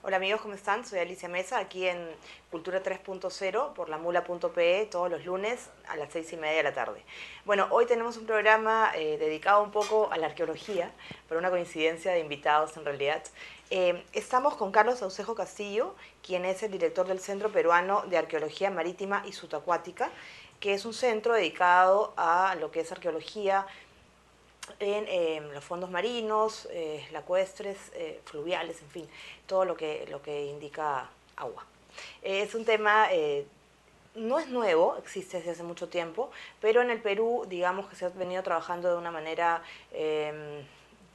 Hola amigos, ¿cómo están? Soy Alicia Mesa, aquí en Cultura 3.0 por lamula.pe todos los lunes a las 6:30 de la tarde. Bueno, hoy tenemos un programa dedicado un poco a la arqueología, por una coincidencia de invitados en realidad. Estamos con Carlos Saucejo Castillo, quien es el director del Centro Peruano de Arqueología Marítima y Subacuática, que es un centro dedicado a lo que es arqueología en los fondos marinos, lacustres, fluviales, en fin, todo lo que indica agua. Es un tema, no es nuevo, existe desde hace mucho tiempo, pero en el Perú, digamos que se ha venido trabajando de una manera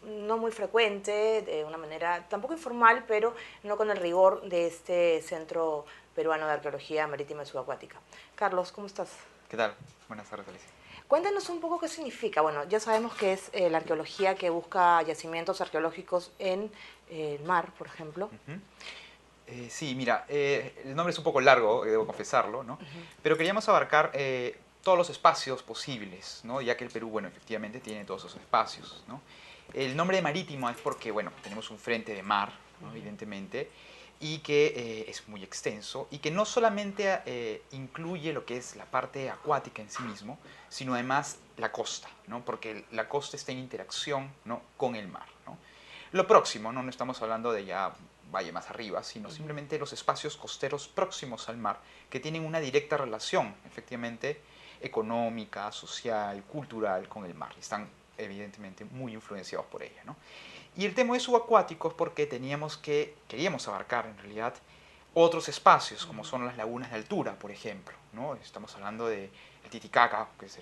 no muy frecuente, de una manera tampoco informal, pero no con el rigor de este Centro Peruano de Arqueología Marítima y Subacuática. Carlos, ¿cómo estás? ¿Qué tal? Buenas tardes, Alicia. Cuéntanos un poco qué significa. Bueno, ya sabemos que es la arqueología que busca yacimientos arqueológicos en el mar, por ejemplo. Ujú. Sí, mira, el nombre es un poco largo, debo confesarlo, ¿no? Pero queríamos abarcar todos los espacios posibles, ¿no? Ya que el Perú, bueno, efectivamente tiene todos esos espacios, ¿no? El nombre de marítimo es porque, bueno, tenemos un frente de mar, ¿no? Evidentemente, y que es muy extenso y que no solamente incluye lo que es la parte acuática en sí mismo, sino además la costa, ¿no? Porque la costa está en interacción, ¿no? Con el mar, ¿no? Lo próximo, ¿no? No estamos hablando de ya valle más arriba, sino simplemente los espacios costeros próximos al mar que tienen una directa relación, efectivamente, económica, social, cultural con el mar. Están evidentemente muy influenciados por ella, ¿no? Y el tema de subacuáticos porque queríamos abarcar en realidad otros espacios, como son las lagunas de altura, por ejemplo, ¿no? Estamos hablando de el Titicaca, que es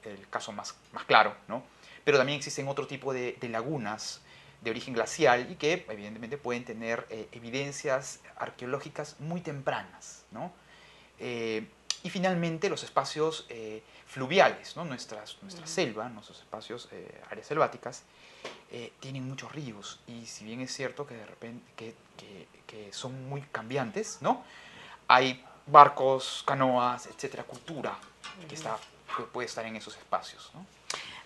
el caso más claro, ¿no? Pero también existen otro tipo de lagunas de origen glacial y que evidentemente pueden tener evidencias arqueológicas muy tempranas, ¿no? Eh, y finalmente los espacios fluviales, ¿no? Nuestra selva, nuestros espacios, áreas selváticas, tienen muchos ríos y si bien es cierto que de repente que son muy cambiantes, ¿no? Hay barcos, canoas, etcétera, cultura que puede estar en esos espacios, ¿no?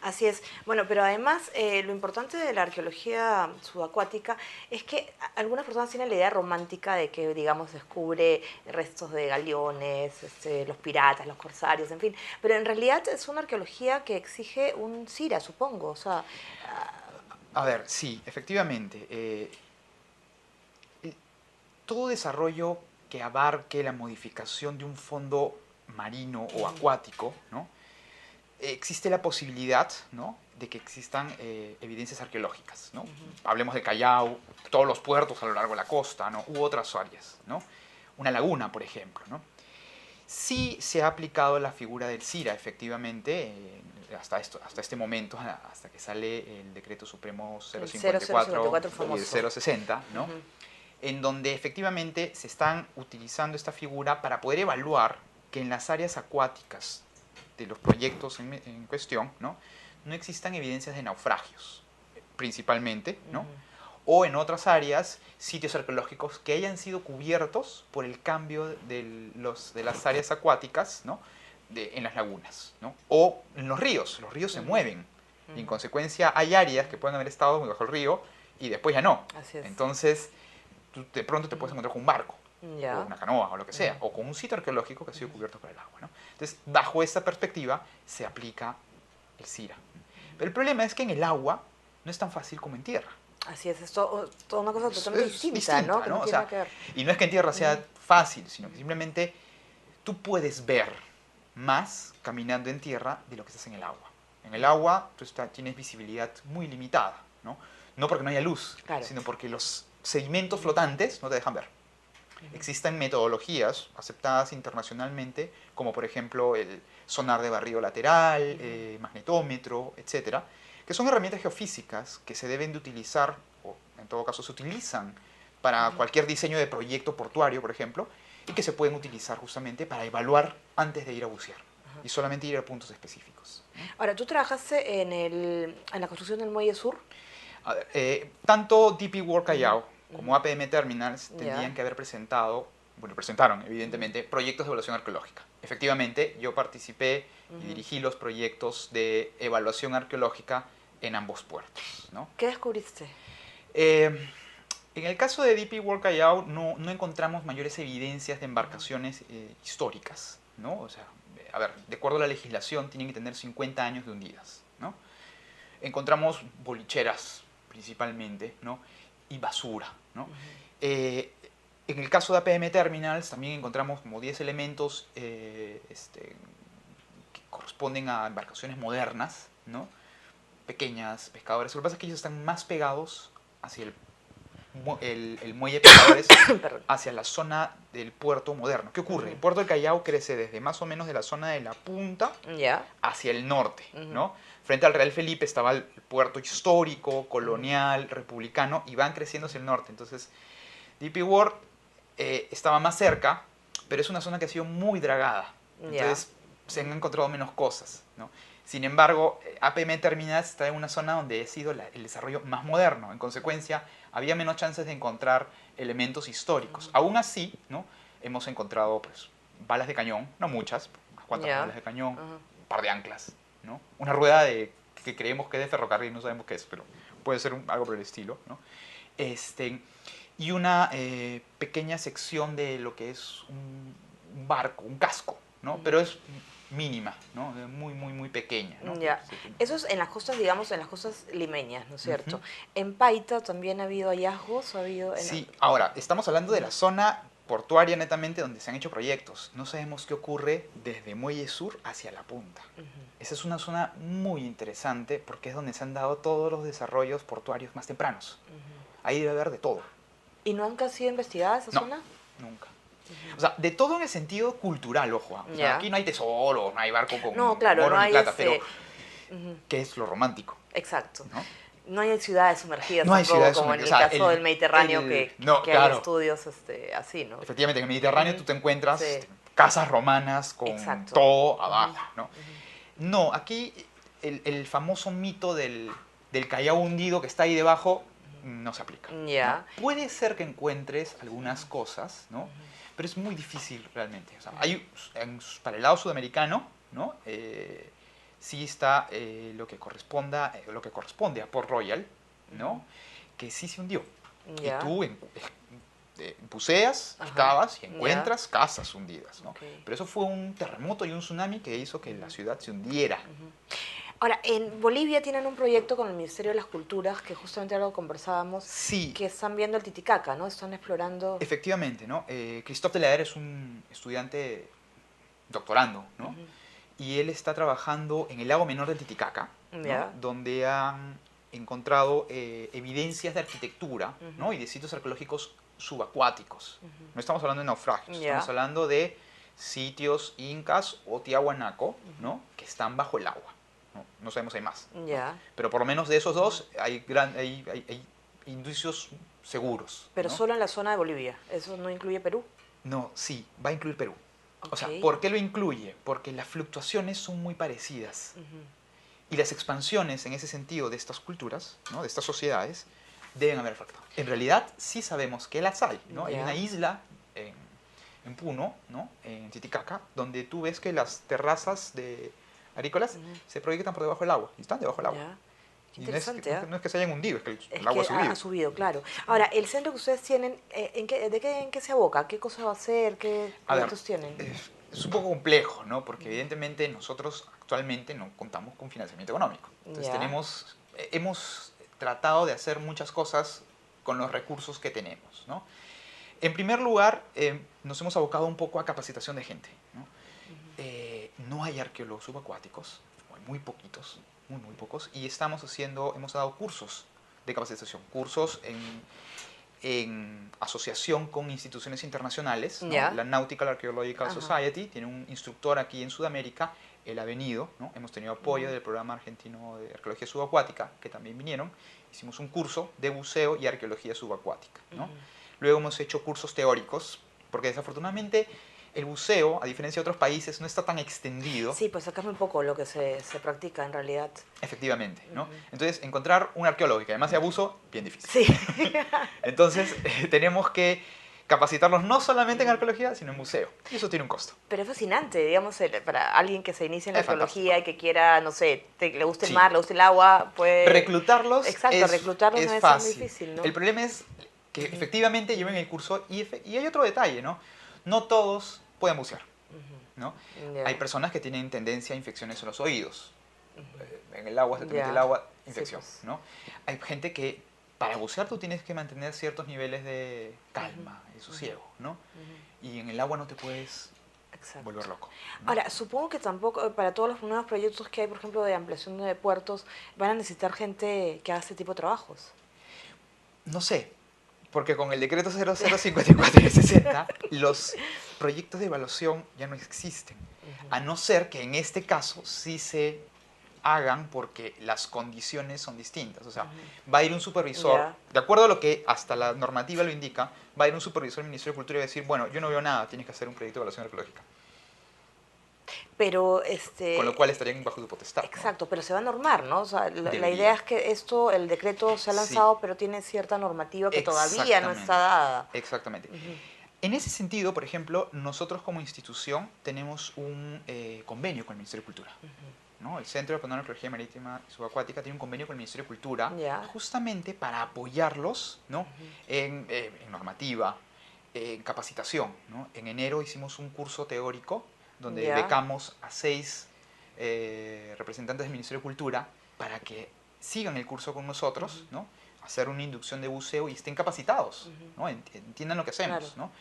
Así es. Bueno, pero además lo importante de la arqueología subacuática es que algunas personas tienen la idea romántica de que, digamos, descubre restos de galeones, los piratas, los corsarios, en fin. Pero en realidad es una arqueología que exige un CIRA, supongo. O sea, A ver, sí, efectivamente. Todo desarrollo que abarque la modificación de un fondo marino o acuático, ¿no? Existe la posibilidad, ¿no? De que existan evidencias arqueológicas, ¿no? Hablemos de Callao, todos los puertos a lo largo de la costa, ¿no? U otras áreas, ¿no? Una laguna, por ejemplo, ¿no? Sí se ha aplicado la figura del CIRA, efectivamente, hasta este momento, hasta que sale el decreto supremo el 054 0054 y el famoso. 060, ¿no? En donde efectivamente se están utilizando esta figura para poder evaluar que en las áreas acuáticas de los proyectos en cuestión, ¿no? No existan evidencias de naufragios, principalmente, ¿no? O en otras áreas, sitios arqueológicos que hayan sido cubiertos por el cambio de las áreas acuáticas, ¿no? En las lagunas, ¿no? O en los ríos se mueven, y en consecuencia hay áreas que pueden haber estado bajo el río y después ya no. Así es. Entonces, tú de pronto te puedes encontrar con un barco, o Ya. una canoa, o lo que sea, o con un sitio arqueológico que ha sido cubierto por el agua, ¿no? Entonces, bajo esta perspectiva, se aplica el CIRA. Pero el problema es que en el agua no es tan fácil como en tierra. Así es toda una cosa totalmente Es distinta, ¿no? distinta, Que no ¿no? O tiene nada sea, que ver. y no es que en tierra sea fácil, sino que simplemente tú puedes ver más caminando en tierra de lo que estás en el agua. En el agua tienes visibilidad muy limitada, ¿no? No porque no haya luz, Claro. sino porque los sedimentos flotantes no te dejan ver. Existen metodologías aceptadas internacionalmente, como por ejemplo el sonar de barrido lateral, magnetómetro, etcétera, que son herramientas geofísicas que se deben de utilizar, o en todo caso se utilizan para cualquier diseño de proyecto portuario, por ejemplo, y que se pueden utilizar justamente para evaluar antes de ir a bucear y solamente ir a puntos específicos. Ahora, tú trabajaste en la construcción del Muelle Sur. A ver, tanto DP World Callao como APM Terminals Ya. tendrían que haber presentado, bueno, presentaron evidentemente proyectos de evaluación arqueológica. Efectivamente, yo participé y dirigí los proyectos de evaluación arqueológica en ambos puertos, ¿no? ¿Qué descubriste? Eh, En el caso de DP World Callao no encontramos mayores evidencias de embarcaciones históricas, ¿no? O sea, a ver, de acuerdo a la legislación tienen que tener 50 años de hundidas, ¿no? Encontramos bolicheras principalmente, ¿no? Y basura, ¿no? En el caso de APM Terminals también encontramos como 10 elementos que corresponden a embarcaciones modernas, ¿no? Pequeñas, pescadores. Lo que pasa es que ellos están más pegados hacia el muelle de pescadores, hacia la zona del puerto moderno. ¿Qué ocurre? El puerto del Callao crece desde más o menos de la zona de la punta hacia el norte, ¿no? Frente al Real Felipe estaba el puerto histórico, colonial, republicano, y van creciendo hacia el norte. Entonces, DP World estaba más cerca, pero es una zona que ha sido muy dragada. Entonces, se han encontrado menos cosas, ¿no? Sin embargo, APM Terminals está en una zona donde ha sido el desarrollo más moderno. En consecuencia, había menos chances de encontrar elementos históricos. Aún así, ¿no? Hemos encontrado pues, balas de cañón, no muchas, unas cuantas balas de cañón, un par de anclas, ¿no? Una rueda que creemos que es de ferrocarril, no sabemos qué es, pero puede ser algo por el estilo, ¿no? Y una pequeña sección de lo que es un barco, un casco, ¿no? Pero es mínima, ¿no? Muy, muy, muy pequeña, ¿no? Eso es en las costas, digamos, en las costas limeñas, ¿no es cierto? En Paita también ha habido hallazgos, Sí, ahora, estamos hablando de la zona portuaria netamente donde se han hecho proyectos. No sabemos qué ocurre desde Muelle Sur hacia la punta. Esa es una zona muy interesante porque es donde se han dado todos los desarrollos portuarios más tempranos. Ahí debe haber de todo. ¿Y no han sido investigada esa zona? Nunca. O sea, de todo en el sentido cultural, ojo. O sea, aquí no hay tesoro, no hay barco con oro ni plata, pero ¿qué es lo romántico? Exacto. No hay ciudades sumergidas no hay ciudades como sumergidas. en el caso del Mediterráneo, que hay estudios así, ¿no? Efectivamente, en el Mediterráneo tú te encuentras casas romanas con todo abajo, ¿no? No, aquí el famoso mito del Callao hundido que está ahí debajo no se aplica. ¿No? Puede ser que encuentres algunas cosas, ¿no? Pero es muy difícil realmente. O sea, para el lado sudamericano, ¿no? Sí está lo que corresponde a Port Royal, ¿no? Que sí se hundió. Y tú buceas, excavas y encuentras casas hundidas, ¿no? Pero eso fue un terremoto y un tsunami que hizo que la ciudad se hundiera. Ahora, en Bolivia tienen un proyecto con el Ministerio de las Culturas, que justamente ahora lo conversábamos, que están viendo el Titicaca, ¿no? Están explorando... Efectivamente, ¿no? Christophe de la Hera es un estudiante doctorando, ¿no? Y él está trabajando en el lago menor del Titicaca, ¿no? Donde han encontrado evidencias de arquitectura, ¿no? Y de sitios arqueológicos subacuáticos. No estamos hablando de naufragios, estamos hablando de sitios incas o tiahuanaco, ¿no? Que están bajo el agua. No sabemos si hay más. Pero por lo menos de esos dos hay indicios seguros. Pero solo en la zona de Bolivia. ¿Eso no incluye Perú? No, sí, va a incluir Perú. O sea, ¿por qué lo incluye? Porque las fluctuaciones son muy parecidas. Y las expansiones en ese sentido de estas culturas, ¿no? De estas sociedades, deben haber afectado. En realidad sí sabemos que las hay, ¿no? Hay una isla en Puno, ¿no? En Titicaca, donde tú ves que las terrazas agrícolas se proyectan por debajo del agua, y están debajo del agua. Interesante, no es que se hayan hundido, es que el agua ha subido. Ha subido, claro. Ahora, el centro que ustedes tienen, ¿en qué se aboca? ¿Qué cosa va a hacer? ¿Qué proyectos tienen? Es un poco complejo, ¿no? Porque evidentemente nosotros actualmente no contamos con financiamiento económico. Entonces hemos tratado de hacer muchas cosas con los recursos que tenemos, ¿no? En primer lugar, nos hemos abocado un poco a capacitación de gente, ¿no? No hay arqueólogos subacuáticos, hay muy poquitos, muy pocos, y hemos dado cursos de capacitación, cursos en asociación con instituciones internacionales, ¿no? La Nautical Archaeological Society tiene un instructor aquí en Sudamérica, él ha venido, ¿no? Hemos tenido apoyo del programa argentino de arqueología subacuática, que también vinieron, hicimos un curso de buceo y arqueología subacuática, ¿no? Luego hemos hecho cursos teóricos, porque desafortunadamente el buceo, a diferencia de otros países, no está tan extendido. Sí, pues acá es muy poco lo que se practica en realidad. Efectivamente, ¿no? Entonces, encontrar un arqueólogo que además sea buzo, bien difícil. Sí. Entonces, tenemos que capacitarlos no solamente en arqueología, sino en buceo. Y eso tiene un costo. Pero es fascinante, digamos, para alguien que se inicie en la arqueología y que quiera, no sé, le guste el mar, le guste el agua, pues... Reclutarlos reclutarlos es no fácil. Ser muy difícil, ¿no? El problema es que efectivamente lleven el curso y hay otro detalle, ¿no? No todos pueden bucear, ¿no? Hay personas que tienen tendencia a infecciones en los oídos. En el agua, se te mete el agua, infección, sí, pues. ¿no? Hay gente que para bucear tú tienes que mantener ciertos niveles de calma y sosiego, ¿no? Y en el agua no te puedes volver loco, ¿no? Ahora, supongo que tampoco, para todos los nuevos proyectos que hay, por ejemplo, de ampliación de puertos, van a necesitar gente que haga este tipo de trabajos. No sé, porque con el decreto 0054 y 60 los proyectos de evaluación ya no existen, a no ser que en este caso sí se hagan porque las condiciones son distintas. O sea, va a ir un supervisor, de acuerdo a lo que hasta la normativa lo indica, va a ir un supervisor del Ministerio de Cultura y va a decir, bueno, yo no veo nada, tienes que hacer un proyecto de evaluación arqueológica. Pero, con lo cual estarían bajo tu potestad, exacto, ¿no? pero se va a normar, ¿no? O sea, la idea es que el decreto se ha lanzado, sí, pero tiene cierta normativa que todavía no está dada. Exactamente. En ese sentido, por ejemplo, nosotros como institución tenemos un convenio con el Ministerio de Cultura. ¿No? El Centro de Arqueología Marítima y Subacuática tiene un convenio con el Ministerio de Cultura justamente para apoyarlos, ¿no? En normativa, en capacitación, ¿no? En enero hicimos un curso teórico donde becamos a 6 representantes del Ministerio de Cultura para que sigan el curso con nosotros, ¿no? Hacer una inducción de buceo y estén capacitados, ¿no? Entiendan lo que hacemos, ¿no?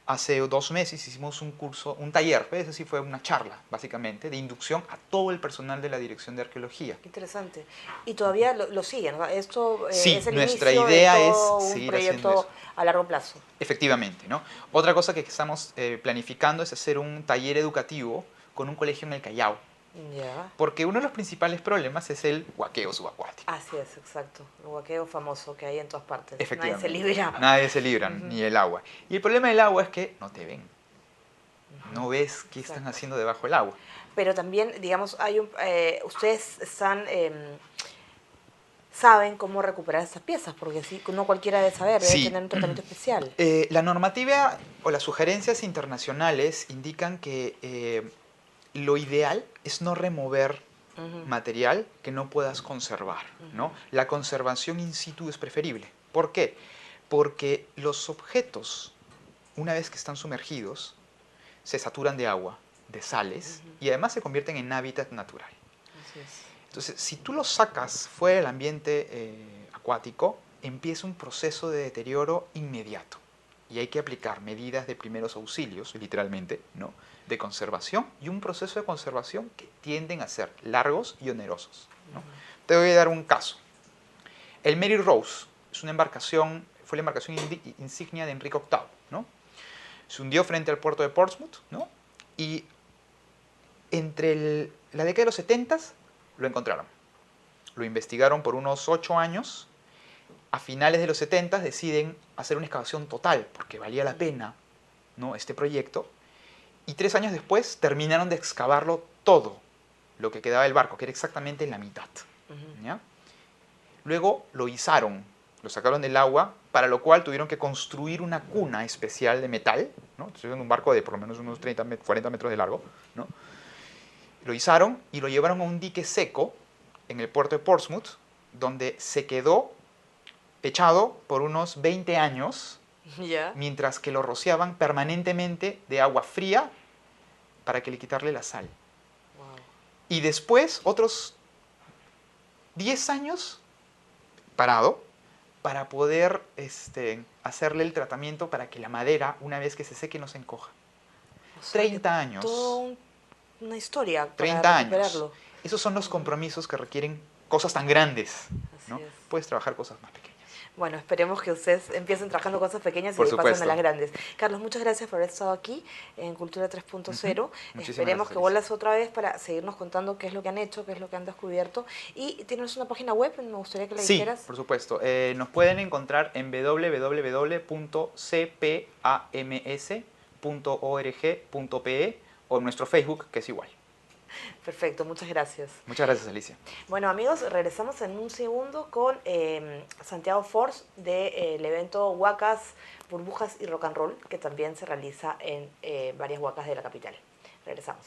Hace 2 meses hicimos un curso, un taller, ¿ves? Así fue una charla, básicamente, de inducción a todo el personal de la Dirección de Arqueología. Qué interesante. Y todavía lo siguen, ¿no? Esto sí, es el nuestra inicio idea de todo es un seguir proyecto a largo plazo. Efectivamente, ¿no? Otra cosa que estamos planificando es hacer un taller educativo con un colegio en el Callao. Porque uno de los principales problemas es el huaqueo subacuático. Así es, exacto. El huaqueo famoso que hay en todas partes. Efectivamente. Nadie se libra. Nadie se libra, ni el agua. Y el problema del agua es que no te ven. No ves qué están haciendo debajo del agua. Pero también, digamos, ustedes saben cómo recuperar esas piezas, porque sí, no cualquiera debe saber, debe tener un tratamiento especial. La normativa o las sugerencias internacionales indican que lo ideal es no remover material que no puedas conservar, ¿no? La conservación in situ es preferible. ¿Por qué? Porque los objetos, una vez que están sumergidos, se saturan de agua, de sales, y además se convierten en hábitat natural. Así es. Entonces, si tú los sacas fuera del ambiente acuático, empieza un proceso de deterioro inmediato. Y hay que aplicar medidas de primeros auxilios, literalmente, ¿no? De conservación y un proceso de conservación que tienden a ser largos y onerosos, ¿no? Te voy a dar un caso. El Mary Rose es una embarcación, fue la embarcación insignia de Enrique VIII, ¿no? Se hundió frente al puerto de Portsmouth, ¿no? Y entre la década de los 70 lo encontraron. Lo investigaron por unos 8 años. A finales de los 70 deciden hacer una excavación total, porque valía la pena, ¿no? Este proyecto. Y 3 años después terminaron de excavarlo todo lo que quedaba del barco, que era exactamente la mitad. ¿Ya? Luego lo izaron, lo sacaron del agua, para lo cual tuvieron que construir una cuna especial de metal, ¿no? Estoy en un barco de por lo menos unos 40 metros de largo, ¿no? Lo izaron y lo llevaron a un dique seco en el puerto de Portsmouth, donde se quedó echado por unos 20 años, mientras que lo rociaban permanentemente de agua fría para que le quitarle la sal. Y después, otros 10 años parado para poder hacerle el tratamiento para que la madera, una vez que se seque, no se encoja. O sea, 30 años. Toda una historia para 30 recuperarlo. años. Esos son los compromisos que requieren cosas tan grandes, ¿no? Puedes trabajar cosas más pequeñas. Bueno, esperemos que ustedes empiecen trabajando cosas pequeñas y pasen a las grandes. Carlos, muchas gracias por haber estado aquí en Cultura 3.0. Esperemos que vuelvas otra vez para seguirnos contando qué es lo que han hecho, qué es lo que han descubierto. Y tienes una página web, me gustaría que la dijeras. Sí, por supuesto. Nos pueden encontrar en www.cpams.org.pe o en nuestro Facebook, que es igual. Perfecto, muchas gracias. Muchas gracias, Alicia. Bueno, amigos, regresamos en un segundo con Santiago Force del evento Huacas, Burbujas y Rock and Roll, que también se realiza en varias huacas de la capital. Regresamos.